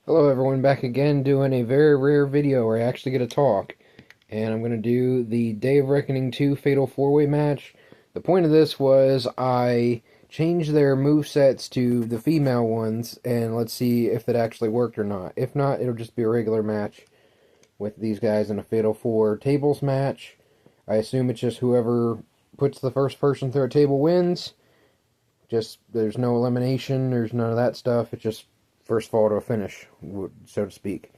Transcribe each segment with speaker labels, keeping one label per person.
Speaker 1: Hello everyone, back again doing a very rare video where I actually get to talk. And I'm going to do the Day of Reckoning 2 Fatal 4-Way match. The point of this was I changed their movesets to the female ones, and let's see if it actually worked or not. If not, it'll just be a regular match with these guys in a Fatal 4 tables match. I assume it's just whoever puts the first person through a table wins. There's no elimination, there's none of that stuff. It's just first fall to a finish, so to speak.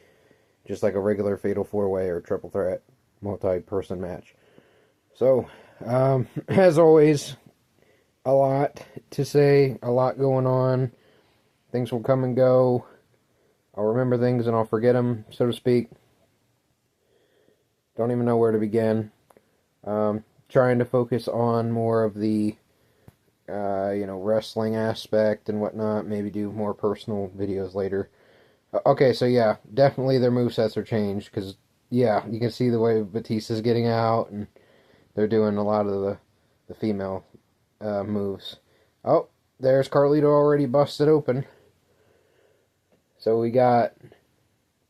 Speaker 1: Just like a regular Fatal 4-Way or Triple Threat multi-person match. So, as always, a lot to say, a lot going on. Things will come and go. I'll remember things and I'll forget them, so to speak. Don't even know where to begin. Trying to focus on more of the wrestling aspect and whatnot. Maybe do more personal videos later. Okay, so yeah, definitely their movesets are changed because, yeah, you can see the way Batista's getting out and they're doing a lot of the female moves. Oh, there's Carlito already busted open. So we got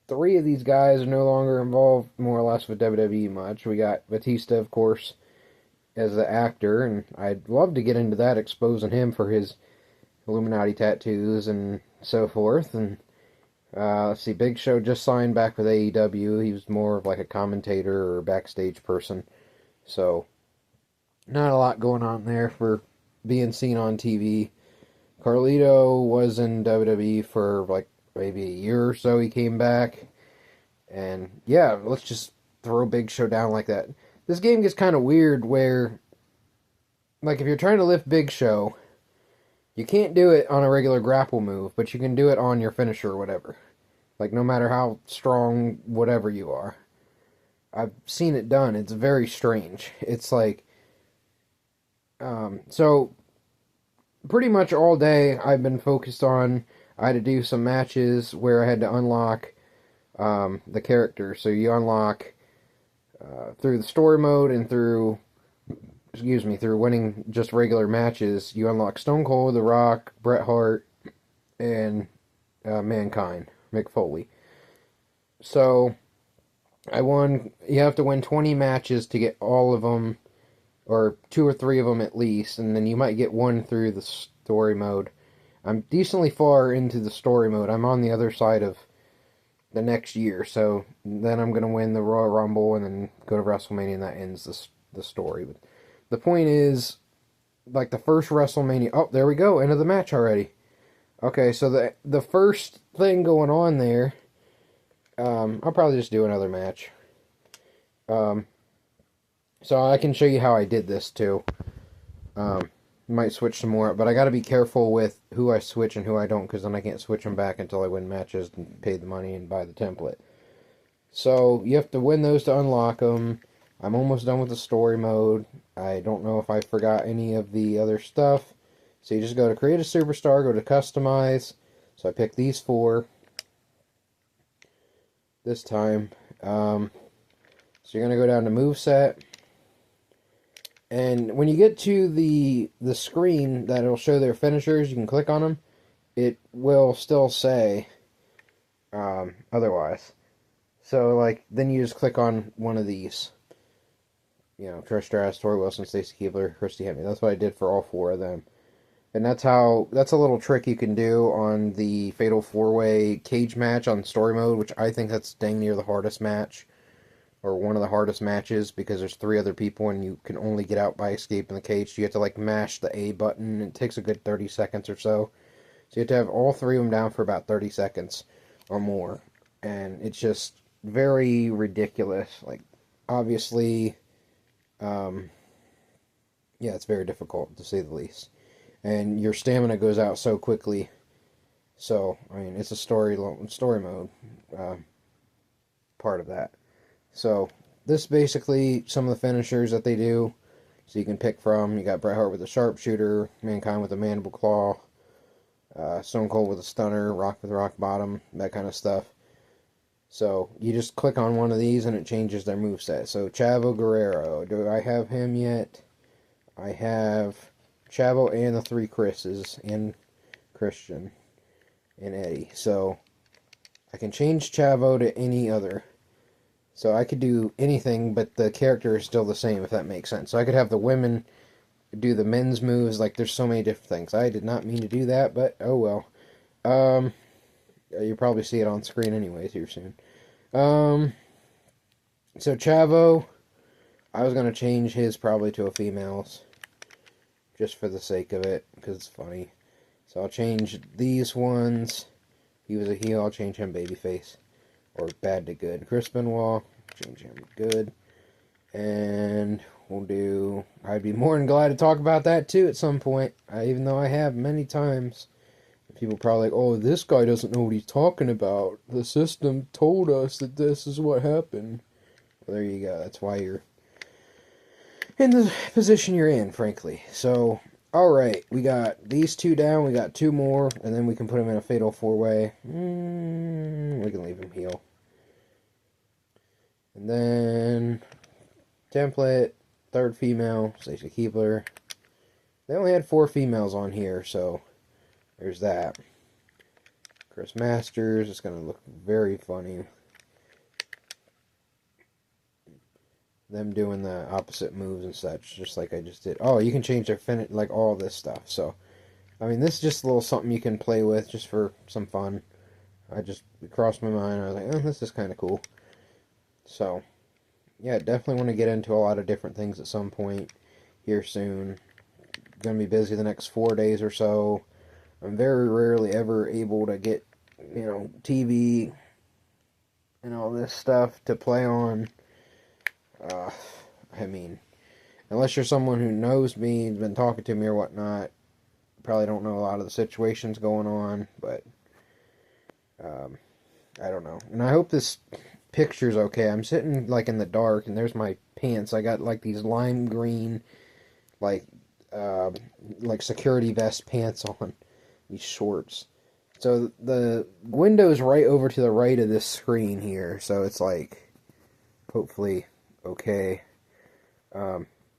Speaker 1: three of these guys are no longer involved more or less with WWE much. We got Batista, of course, as the actor, and I'd love to get into that, exposing him for his Illuminati tattoos and so forth. And let's see, Big Show just signed back with AEW. He was more of like a commentator or backstage person. So, not a lot going on there for being seen on TV. Carlito was in WWE for like maybe a year or so. He came back. And yeah, let's just throw Big Show down like that. This game gets kind of weird where, like, if you're trying to lift Big Show, you can't do it on a regular grapple move, but you can do it on your finisher or whatever. Like, no matter how strong, whatever you are. I've seen it done. It's very strange. It's like, so pretty much all day I've been focused on, I had to do some matches where I had to unlock the character. So you unlock through the story mode and through winning just regular matches, you unlock Stone Cold, The Rock, Bret Hart, and Mankind, Mick Foley. So I won. You have to win 20 matches to get all of them, or two or three of them at least, and then you might get one through the story mode. I'm decently far into the story mode. I'm on the other side of the next year, so then I'm gonna win the Royal Rumble and then go to WrestleMania, and that ends the story. But the point is, like the first WrestleMania. Oh, there we go, end of the match already. Okay, so the first thing going on there. I'll probably just do another match. Um, so I can show you how I did this too. Might switch some more, but I got to be careful with who I switch and who I don't, because then I can't switch them back until I win matches and pay the money and buy the template. So you have to win those to unlock them. I'm almost done with the story mode. I don't know if I forgot any of the other stuff. So you just go to create a superstar, go to customize. So I picked these four this time. So you're going to go down to moveset. And when you get to the screen that will show their finishers, you can click on them. It will still say otherwise. So, like, then you just click on one of these. You know, Trish Stratus, Tori Wilson, Stacy Keibler, Christy Hemme. That's what I did for all four of them. And that's a little trick you can do on the Fatal 4-Way cage match on story mode, which I think that's dang near the hardest match. Or one of the hardest matches, because there's three other people and you can only get out by escaping the cage. So you have to like mash the A button. It takes a good 30 seconds or so. So you have to have all three of them down for about 30 seconds or more. And it's just very ridiculous. Like, obviously, yeah, it's very difficult to say the least. And your stamina goes out so quickly. So, I mean, it's a story mode part of that. So, this basically some of the finishers that they do. So you can pick from. You got Bret Hart with a sharpshooter, Mankind with a mandible claw, Stone Cold with a stunner, Rock with a rock bottom, that kind of stuff. So you just click on one of these and it changes their moveset. So Chavo Guerrero, do I have him yet? I have Chavo and the three Chris's, and Christian and Eddie. So I can change Chavo to any other. So I could do anything, but the character is still the same, if that makes sense. So I could have the women do the men's moves. Like, there's so many different things. I did not mean to do that, but oh well. You'll probably see it on screen anyways here soon. So Chavo, I was going to change his probably to a female's, just for the sake of it, because it's funny. So I'll change these ones. He was a heel, I'll change him babyface. Or bad to good. Chris Benoit, change him good. And we'll do... I'd be more than glad to talk about that too at some point. Even though I have many times. People probably like, oh, this guy doesn't know what he's talking about. The system told us that this is what happened. Well, there you go. That's why you're in the position you're in, frankly. So, alright. We got these two down. We got two more. And then we can put them in a fatal four-way. We can leave him heel. And then, template, third female, Stacy Keibler. They only had 4 females on here, so there's that. Chris Masters, it's going to look very funny. Them doing the opposite moves and such, just like I just did. Oh, you can change their finish, like all this stuff. So, I mean, this is just a little something you can play with just for some fun. It crossed my mind. I was like, oh, this is kind of cool. So, yeah, definitely want to get into a lot of different things at some point here soon. Going to be busy the next 4 days or so. I'm very rarely ever able to get, TV and all this stuff to play on. I mean, unless you're someone who knows me, been talking to me or whatnot, probably don't know a lot of the situations going on, but I don't know. And I hope this picture's okay. I'm sitting like in the dark, and there's my pants. I got like these lime green, like security vest pants on, these shorts. So the window's right over to the right of this screen here, so it's like hopefully okay.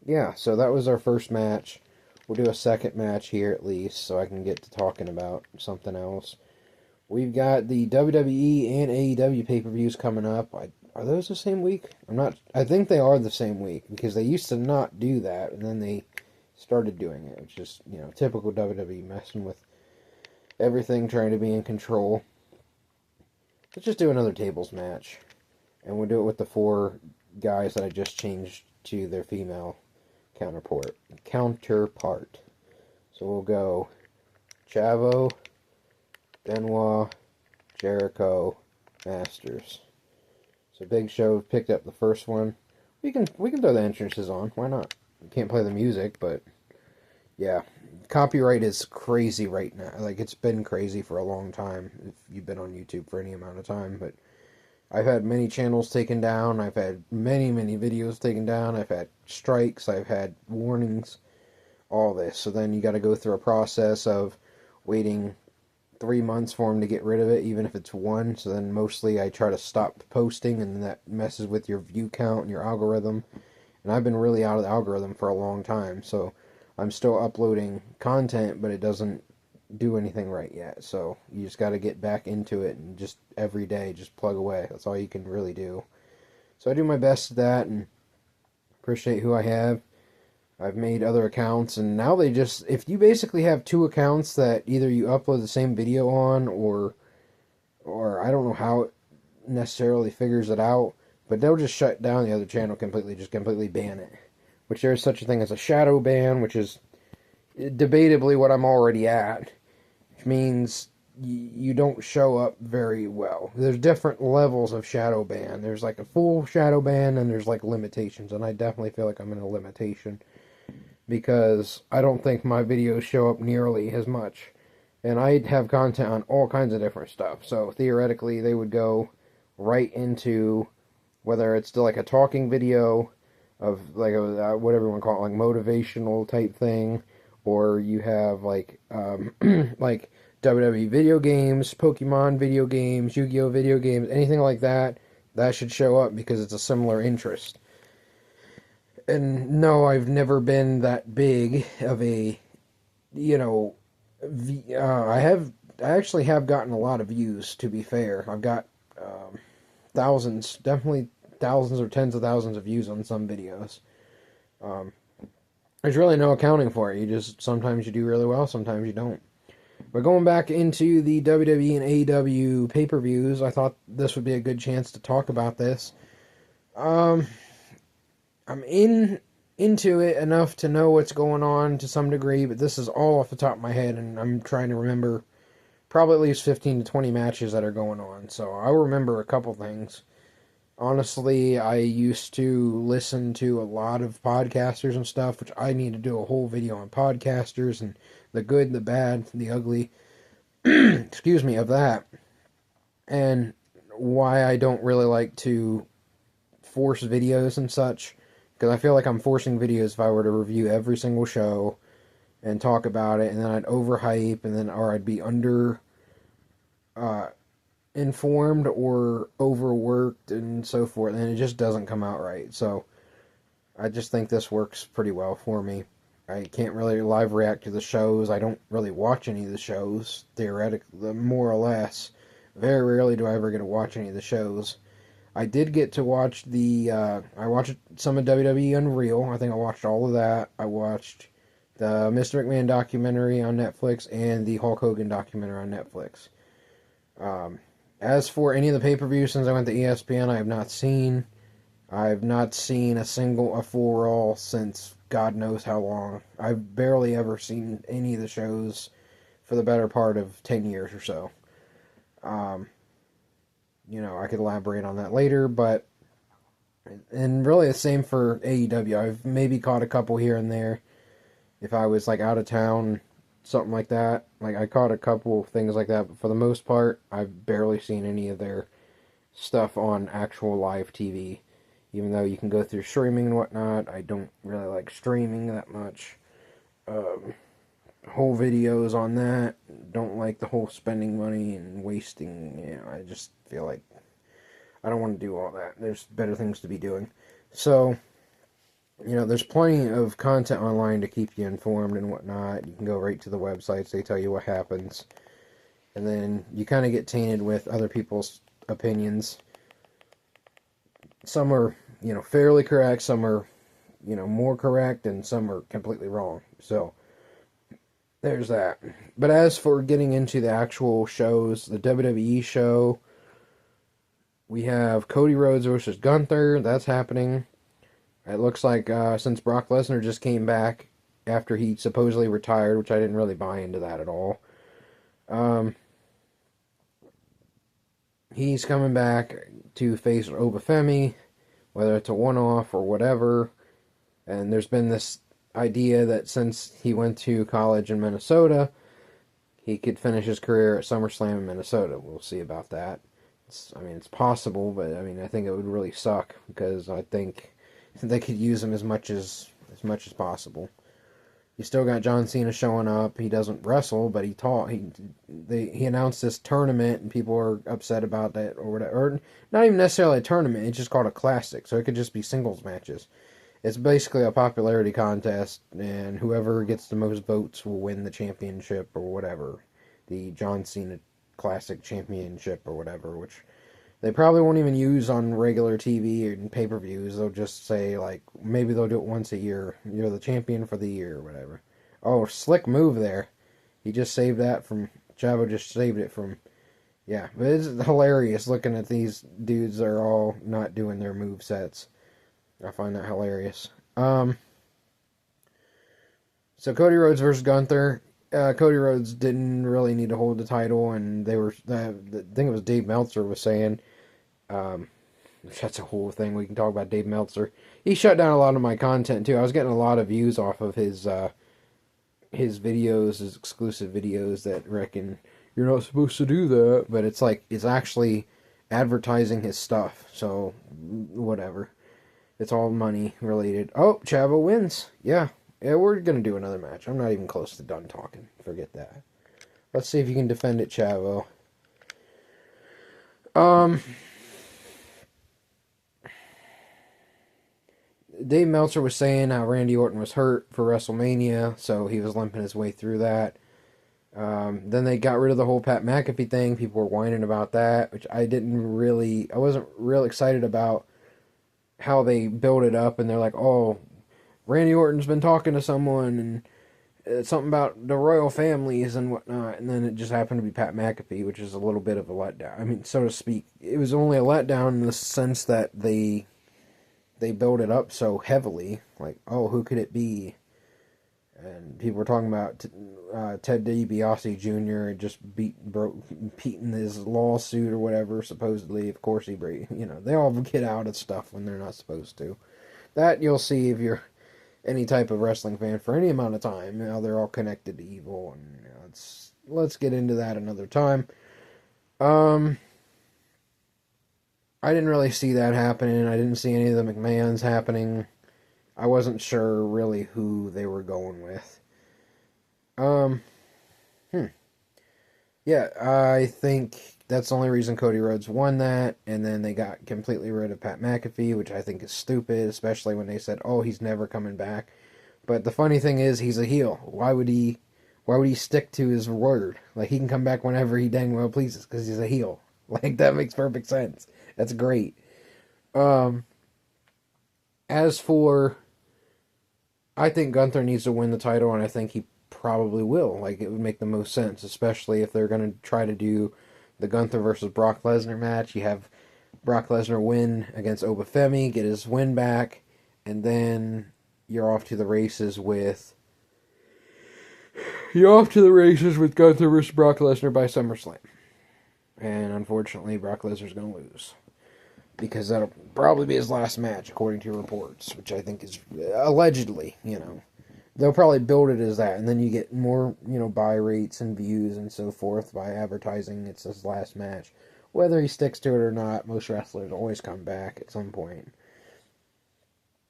Speaker 1: Yeah, so that was our first match. We'll do a second match here at least, so I can get to talking about something else. We've got the WWE and AEW pay-per-views coming up. Are those the same week? I think they are the same week, because they used to not do that, and then they started doing it. It's just, typical WWE messing with everything, trying to be in control. Let's just do another tables match. And we'll do it with the 4 guys that I just changed to their female counterpart. So we'll go Chavo, Benoit, Jericho, Masters. So Big Show picked up the first one. We can throw the entrances on. Why not? We can't play the music, but yeah. Copyright is crazy right now. Like, it's been crazy for a long time, if you've been on YouTube for any amount of time, but I've had many channels taken down. I've had many, many videos taken down. I've had strikes. I've had warnings. All this. So then you got to go through a process of waiting 3 months for them to get rid of it, even if it's 1. So then mostly I try to stop posting, and that messes with your view count and your algorithm. And I've been really out of the algorithm for a long time. So I'm still uploading content, but it doesn't do anything right yet. So you just got to get back into it and just every day just plug away. That's all you can really do. So I do my best at that and appreciate who I have. I've made other accounts, and now they just, if you basically have 2 accounts that either you upload the same video on, or I don't know how it necessarily figures it out, but they'll just shut down the other channel completely, just completely ban it. Which there is such a thing as a shadow ban, which is debatably what I'm already at. Which means you don't show up very well. There's different levels of shadow ban. There's like a full shadow ban, and there's like limitations, and I definitely feel like I'm in a limitation, because I don't think my videos show up nearly as much. And I have content on all kinds of different stuff, so theoretically they would go right into, whether it's still like a talking video of like whatever you want to call it, like motivational type thing, or you have like like WWE video games, Pokemon video games, Yu-Gi-Oh video games, anything like that, that should show up because it's a similar interest. And no, I've never been that big of a, I have I actually have gotten a lot of views, to be fair. I've got thousands, definitely thousands or tens of thousands of views on some videos. Um, there's really no accounting for it. You just, sometimes you do really well, sometimes you don't. But going back into the WWE and AEW pay-per-views, I thought this would be a good chance to talk about this. I'm into it enough to know what's going on to some degree, but this is all off the top of my head, and I'm trying to remember probably at least 15 to 20 matches that are going on. So I'll remember a couple things. Honestly, I used to listen to a lot of podcasters and stuff, which I need to do a whole video on podcasters and the good, the bad, the ugly, excuse me, of that. And why I don't really like to force videos and such. Because I feel like I'm forcing videos if I were to review every single show and talk about it, and then I'd overhype, and then, or I'd be under informed or overworked and so forth, and it just doesn't come out right. So I just think this works pretty well for me. I can't really live react to the shows. I don't really watch any of the shows, theoretically, more or less. Very rarely do I ever get to watch any of the shows. I did get to watch I watched some of WWE Unreal. I think I watched all of that. I watched the Mr. McMahon documentary on Netflix and the Hulk Hogan documentary on Netflix. As for any of the pay-per-views since I went to ESPN, I have not seen. I've not seen a full Raw since God knows how long. I've barely ever seen any of the shows for the better part of 10 years or so. I could elaborate on that later, but, and really the same for AEW. I've maybe caught a couple here and there if I was like out of town, something like that. Like I caught a couple things like that, but for the most part, I've barely seen any of their stuff on actual live TV. Even though you can go through streaming and whatnot, I don't really like streaming that much. Whole videos on that, don't like the whole spending money and wasting. I just feel like I don't want to do all that. There's better things to be doing. So, there's plenty of content online to keep you informed and whatnot. You can go right to the websites, they tell you what happens. And then you kind of get tainted with other people's opinions. Some are, fairly correct, some are, more correct, and some are completely wrong. So, there's that. But as for getting into the actual shows, the WWE show, we have Cody Rhodes versus Gunther. That's happening. It looks like since Brock Lesnar just came back after he supposedly retired, which I didn't really buy into that at all. He's coming back to face Obafemi, whether it's a one-off or whatever. And there's been this idea that since he went to college in Minnesota, he could finish his career at SummerSlam in Minnesota. We'll see about that. It's possible, but I think it would really suck because I think they could use him as much as possible. You still got John Cena showing up. He doesn't wrestle, but he taught. He announced this tournament, and people are upset about that or whatever. Or not even necessarily a tournament. It's just called a classic, so it could just be singles matches. It's basically a popularity contest, and whoever gets the most votes will win the championship or whatever, the John Cena Classic Championship or whatever, which they probably won't even use on regular TV and pay-per-views. They'll just say, like, maybe they'll do it once a year. You're the champion for the year or whatever. Oh, slick move there. He just saved that from... Chavo just saved it from... Yeah, but it's hilarious looking at these dudes that are all not doing their move sets. I find that hilarious. So Cody Rhodes versus Gunther. Cody Rhodes didn't really need to hold the title, and they were... I think it was Dave Meltzer was saying... that's a whole thing. We can talk about Dave Meltzer. He shut down a lot of my content too. I was getting a lot of views off of his videos, his exclusive videos that reckon you're not supposed to do that, but it's like it's actually advertising his stuff. So whatever. It's all money related. Oh, Chavo wins. Yeah, we're gonna do another match. I'm not even close to done talking. Forget that. Let's see if you can defend it, Chavo. Dave Meltzer was saying how Randy Orton was hurt for WrestleMania, so he was limping his way through that. Then they got rid of the whole Pat McAfee thing. People were whining about that, which I wasn't real excited about how they built it up. And they're like, oh, Randy Orton's been talking to someone and something about the royal families and whatnot. And then it just happened to be Pat McAfee, which is a little bit of a letdown. I mean, so to speak. It was only a letdown in the sense that they built it up so heavily. Like, oh, who could it be? And people were talking about Ted DiBiase Jr. just beating his lawsuit or whatever. Supposedly, of course, they all get out of stuff when they're not supposed to. That you'll see if you're any type of wrestling fan for any amount of time. They're all connected to evil, and let's get into that another time. I didn't really see that happening. I didn't see any of the McMahons happening. I wasn't sure really who they were going with. Um, Yeah, I think that's the only reason Cody Rhodes won that, and then they got completely rid of Pat McAfee, which I think is stupid, especially when they said, "Oh, he's never coming back." But the funny thing is, he's a heel. Why would he stick to his word? Like, he can come back whenever he dang well pleases because he's a heel. Like, that makes perfect sense. That's great. Um, as for, I think Gunther needs to win the title, and I think he probably will. Like, it would make the most sense, especially if they're going to try to do the Gunther versus Brock Lesnar match. You have Brock Lesnar win against Obafemi, get his win back, and then you're off to the races with Gunther versus Brock Lesnar by SummerSlam. And unfortunately, Brock Lesnar's going to lose. Because that'll probably be his last match, according to reports, which I think is allegedly. They'll probably build it as that, and then you get more, buy rates and views and so forth by advertising it's his last match. Whether he sticks to it or not, most wrestlers always come back at some point.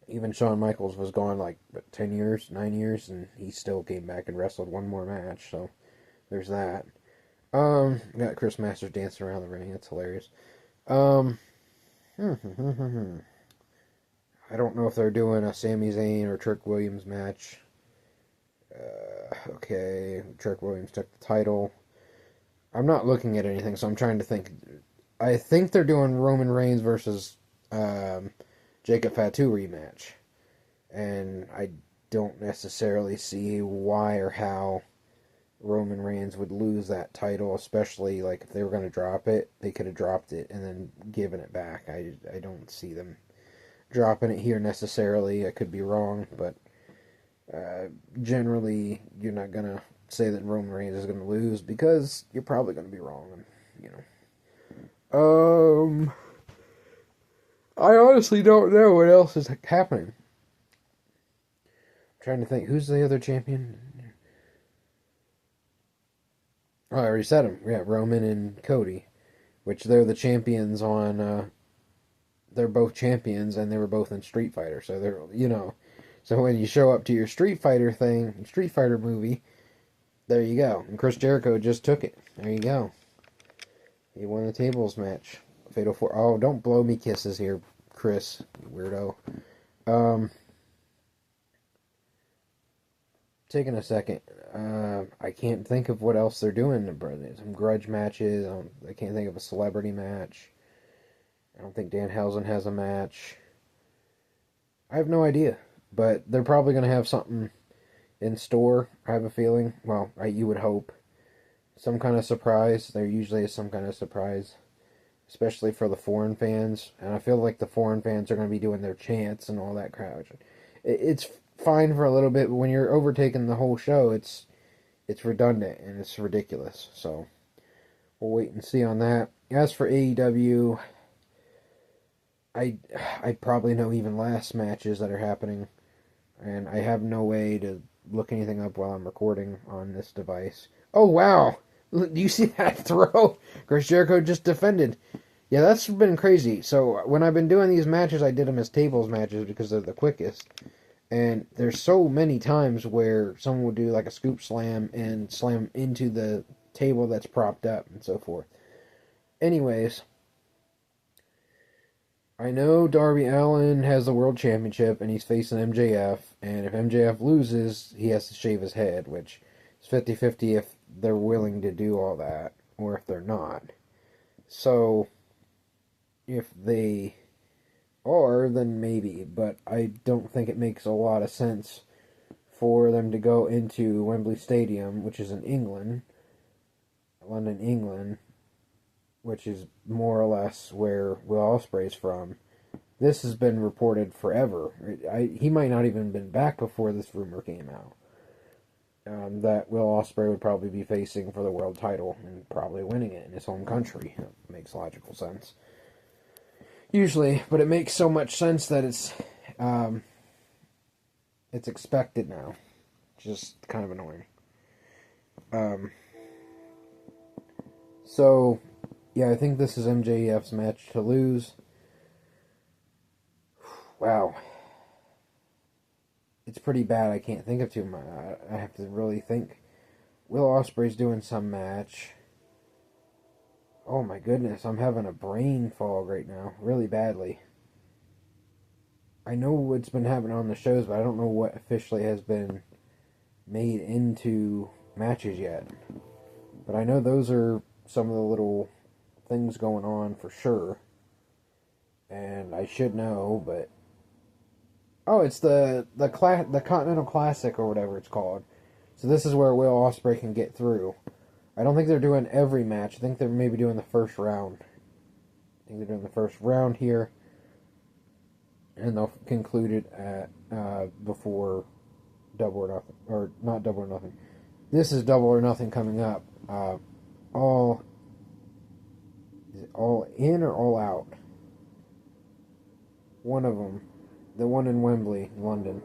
Speaker 1: Even Shawn Michaels was gone like 10 years, 9 years, and he still came back and wrestled one more match, so there's that. Got Chris Masters dancing around the ring, that's hilarious. I don't know if they're doing a Sami Zayn or Trick Williams match. Okay, Trick Williams took the title. I'm not looking at anything, so I'm trying to think. I think they're doing Roman Reigns versus Jacob Fatu rematch. And I don't necessarily see why or how Roman Reigns would lose that title, especially like if they were going to drop it, they could have dropped it and then given it back. I don't see them dropping it here necessarily. I could be wrong, but generally you're not going to say that Roman Reigns is going to lose because you're probably going to be wrong, I honestly don't know what else is happening. I'm trying to think, who's the other champion? Oh, I already said them. Yeah, Roman and Cody, which they're the champions on. They're both champions, and they were both in Street Fighter. So they're. So when you show up to your Street Fighter movie, there you go. And Chris Jericho just took it. There you go. He won the tables match. Fatal 4. Oh, don't blow me kisses here, Chris, you weirdo. Taking a second. I can't think of what else they're doing. Some grudge matches. I can't think of a celebrity match. I don't think Danhausen has a match. I have no idea. But they're probably going to have something in store, I have a feeling. Well, you would hope. Some kind of surprise. There usually is some kind of surprise. Especially for the foreign fans. And I feel like the foreign fans are going to be doing their chants and all that crowd. It's fine for a little bit, but when you're overtaking the whole show, it's redundant and it's ridiculous. So we'll wait and see on that. As for AEW, I probably know even less matches that are happening, and I have no way to look anything up while I'm recording on this device. Oh wow! Do you see that throw? Chris Jericho just defended. Yeah, that's been crazy. So when I've been doing these matches, I did them as tables matches because they're the quickest. And there's so many times where someone will do like a scoop slam and slam into the table that's propped up and so forth. Anyways, I know Darby Allin has the world championship and he's facing MJF. And if MJF loses, he has to shave his head, which is 50-50 if they're willing to do all that or if they're not. So, if they are, then maybe, but I don't think it makes a lot of sense for them to go into Wembley Stadium, which is in England, London, England, which is more or less where Will Ospreay's from. This has been reported forever. He might not even have been back before this rumor came out. That Will Ospreay would probably be facing for the world title and probably winning it in his home country. That makes logical sense. Usually, but it makes so much sense that it's expected now. Just kind of annoying. So, yeah, I think this is MJF's match to lose. Wow. It's pretty bad. I can't think of too much. I have to really think. Will Ospreay's doing some match. Oh my goodness, I'm having a brain fog right now. Really badly. I know what's been happening on the shows, but I don't know what officially has been made into matches yet. But I know those are some of the little things going on for sure. And I should know, but... Oh, it's the Continental Classic or whatever it's called. So this is where Will Ospreay can get through. I don't think they're doing every match. I think they're maybe doing the first round. I think they're doing the first round here. And they'll conclude it at before Double or Nothing. Or not Double or Nothing. This is Double or Nothing coming up. Is it All In or All Out? One of them. The one in Wembley, London.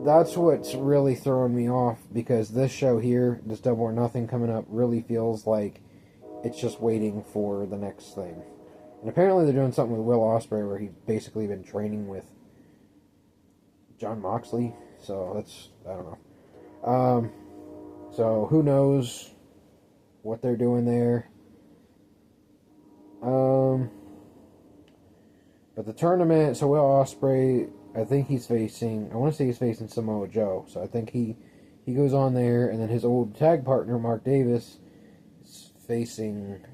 Speaker 1: That's what's really throwing me off, because this show here, this Double or Nothing coming up, really feels like it's just waiting for the next thing. And apparently they're doing something with Will Ospreay where he's basically been training with Jon Moxley. So that's, I don't know. So who knows what they're doing there. But the tournament, so Will Ospreay, I think he's facing, I want to say he's facing Samoa Joe. So I think he goes on there, and then his old tag partner, Mark Davis, is facing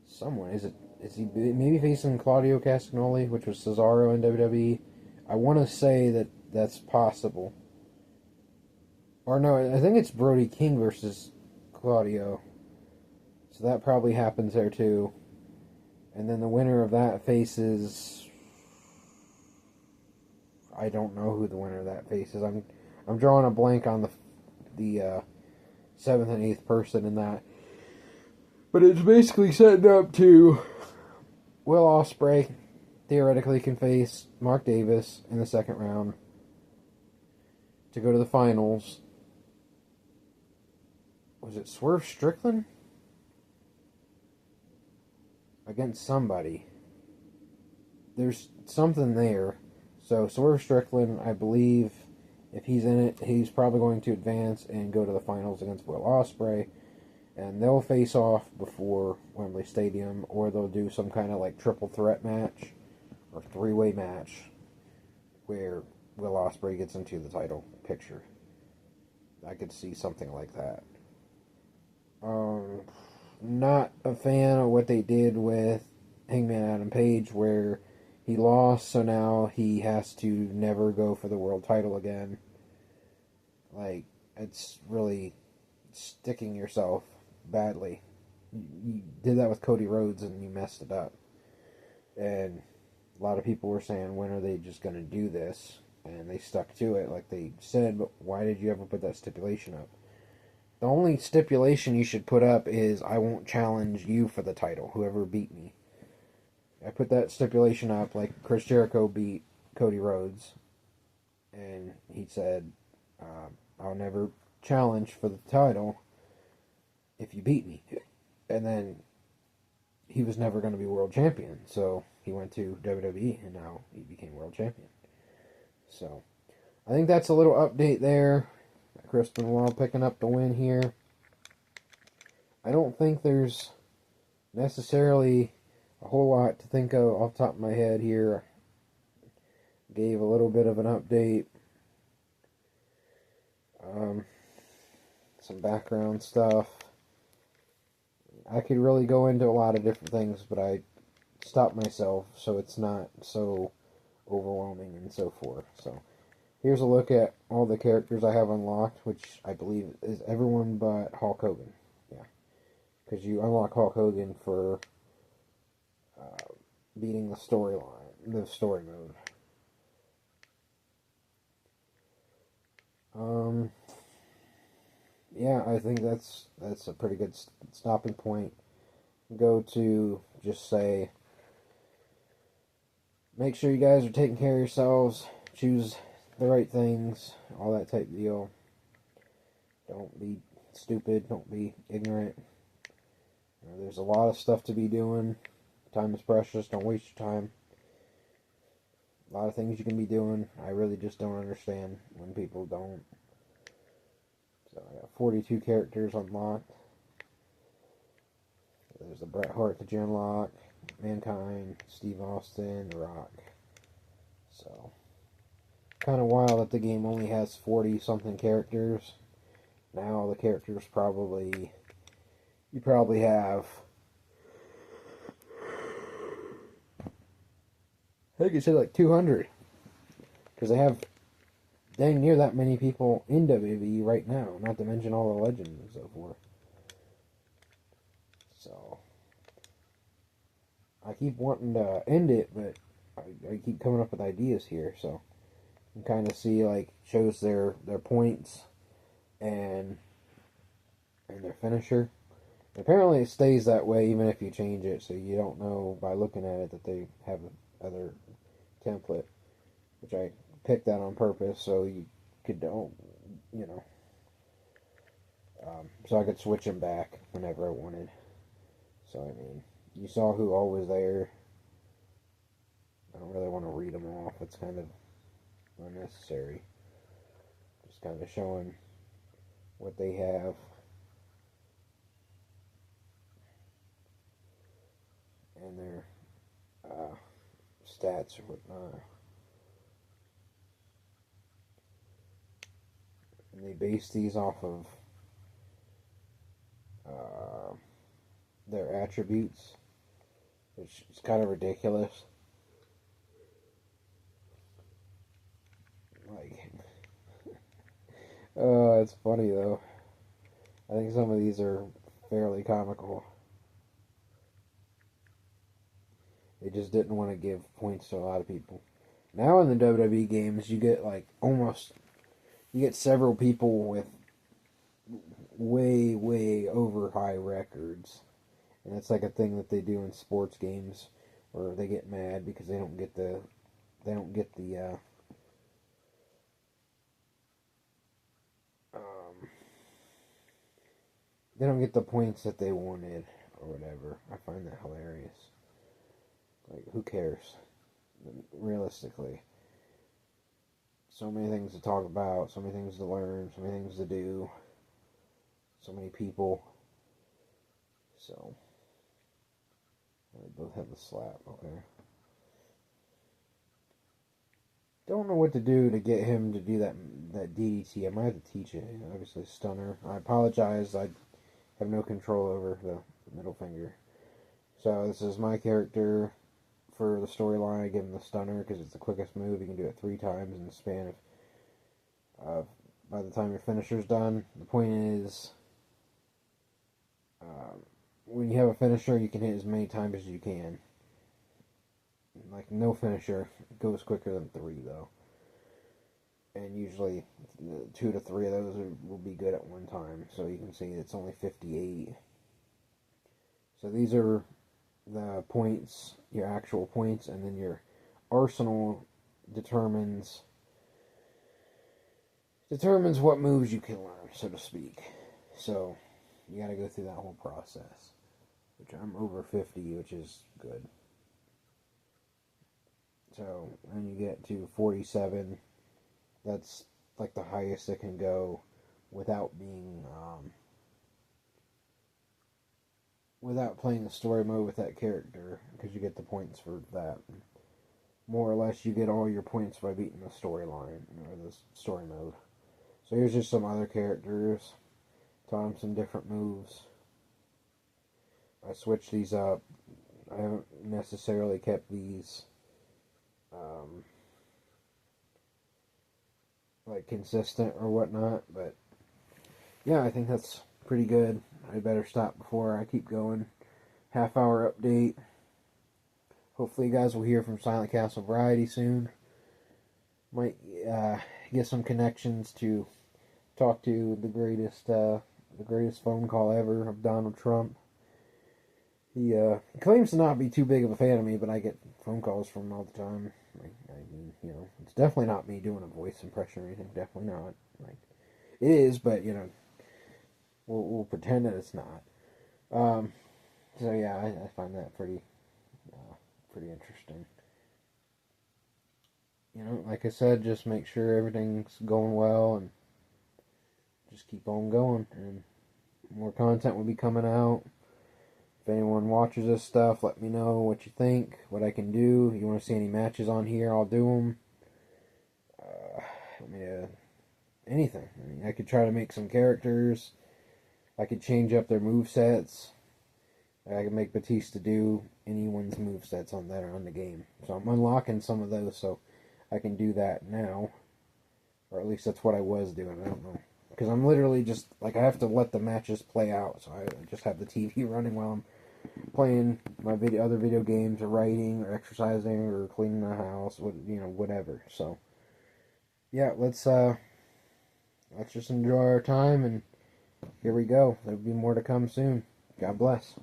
Speaker 1: someone. Is he maybe facing Claudio Castagnoli, which was Cesaro in WWE? I want to say that that's possible. Or no, I think it's Brody King versus Claudio. So that probably happens there too. And then the winner of that faces... I don't know who the winner of that faces. I'm drawing a blank on the 7th and 8th person in that. But it's basically setting up to Will Ospreay theoretically can face Mark Davis in the second round to go to the finals. Was it Swerve Strickland? Against somebody. There's something there. So Swerve Strickland, I believe, if he's in it, he's probably going to advance and go to the finals against Will Ospreay. And they'll face off before Wembley Stadium, or they'll do some kind of like triple threat match or three-way match where Will Ospreay gets into the title picture. I could see something like that. Not a fan of what they did with Hangman Adam Page, where he lost, so now he has to never go for the world title again. Like, it's really sticking yourself badly. You did that with Cody Rhodes and you messed it up. And a lot of people were saying, when are they just going to do this? And they stuck to it like they said, but why did you ever put that stipulation up? The only stipulation you should put up is, I won't challenge you for the title, whoever beat me. I put that stipulation up like Chris Jericho beat Cody Rhodes. And he said, I'll never challenge for the title if you beat me. And then he was never going to be world champion. So he went to WWE and now he became world champion. So I think that's a little update there. Chris Benoit picking up the win here. I don't think there's necessarily a whole lot to think of off the top of my head here. Gave a little bit of an update. some background stuff. I could really go into a lot of different things, but I stopped myself so it's not so overwhelming and so forth. So here's a look at all the characters I have unlocked, which I believe is everyone but Hulk Hogan. Yeah, because you unlock Hulk Hogan for beating the storyline, the story mode. Yeah, I think that's a pretty good stopping point. Go to just say, make sure you guys are taking care of yourselves, choose the right things, all that type of deal. Don't be stupid, don't be ignorant. There's a lot of stuff to be doing. Time is precious, don't waste your time. A lot of things you can be doing. I really just don't understand when people don't. So I got 42 characters unlocked. There's the Bret Hart to Genlock, Mankind, Steve Austin, The Rock. So, kind of wild that the game only has 40 something characters. Now the characters you probably have, I think you said like 200. Because they have dang near that many people in WWE right now, not to mention all the legends and so forth. So, I keep wanting to end it, but I keep coming up with ideas here, so you can kind of see, like, shows their points and their finisher. Apparently it stays that way even if you change it, so you don't know by looking at it that they have other template, which I picked that on purpose so you could don't, you know, so I could switch them back whenever I wanted. So I mean, you saw who all was there. I don't really want to read them off. It's kind of unnecessary. Just kind of showing what they have. And their stats or whatnot. And they base these off of their attributes, which is kind of ridiculous. Like, it's funny though. I think some of these are fairly comical. They just didn't want to give points to a lot of people. Now in the WWE games, you get you get several people with way over high records. And it's like a thing that they do in sports games where they get mad because they don't get the they don't get the points that they wanted or whatever. I find that hilarious. Like, who cares? Realistically. So many things to talk about, so many things to learn, so many things to do, so many people. So, they both have the slap, okay. Don't know what to do to get him to do that DDT. I might have to teach it. Obviously, stunner. I apologize. I have no control over the middle finger. So this is my character for the storyline. I give him the stunner because it's the quickest move. You can do it 3 times in the span of by the time your finisher's done. The point is, when you have a finisher, you can hit as many times as you can. Like, no finisher goes quicker than 3 though. And usually 2 to 3 of those will be good at one time. So you can see it's only 58. So these are the points, your actual points, and then your arsenal determines what moves you can learn, so to speak. So you got to go through that whole process, which I'm over 50, which is good. So when you get to 47, that's like the highest it can go without being without playing the story mode with that character, because you get the points for that. More or less, you get all your points by beating the storyline or the story mode. So here's just some other characters. Taught him some different moves. I switched these up. I haven't necessarily kept these like consistent or whatnot, but yeah, I think that's pretty good. I better stop before I keep going. Half-hour update. Hopefully, you guys will hear from Silent Castle Variety soon. Might get some connections to talk to the greatest phone call ever of Donald Trump. He claims to not be too big of a fan of me, but I get phone calls from him all the time. I mean, it's definitely not me doing a voice impression or anything. Definitely not. Like, it is, but we'll pretend that it's not. So yeah, I find that pretty interesting. Like I said, just make sure everything's going well and just keep on going. And more content will be coming out. If anyone watches this stuff, let me know what you think, what I can do. If you want to see any matches on here, I'll do them. Anything. I mean, I could try to make some characters. I could change up their move sets. I could make Batista do anyone's move sets on that are on the game. So I'm unlocking some of those, so I can do that now, or at least that's what I was doing. I don't know, because I'm literally just like I have to let the matches play out, so I just have the TV running while I'm playing my other video games, or writing, or exercising, or cleaning the house, whatever. So yeah, let's just enjoy our time, and here we go. There'll be more to come soon. God bless.